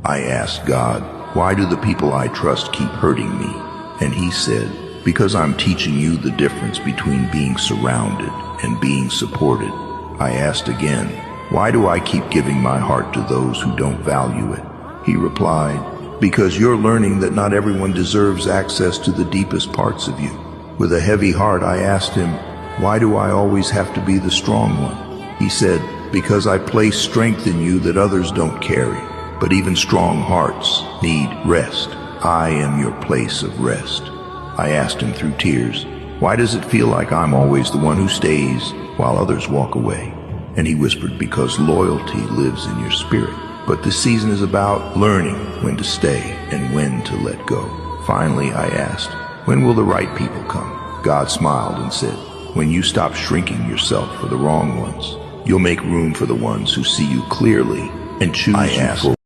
I asked God, why do the people I trust keep hurting me? And he said, because I'm teaching you the difference between being surrounded and being supported. I asked again, why do I keep giving my heart to those who don't value it? He replied, because you're learning that not everyone deserves access to the deepest parts of you. With a heavy heart, I asked him, why do I always have to be the strong one? He said, because I place strength in you that others don't carry. But even strong hearts need rest. I am your place of rest. I asked him through tears, why does it feel like I'm always the one who stays while others walk away? And he whispered, because loyalty lives in your spirit. But this season is about learning when to stay and when to let go. Finally, I asked, when will the right people come? God smiled and said, when you stop shrinking yourself for the wrong ones, you'll make room for the ones who see you clearly and choose you for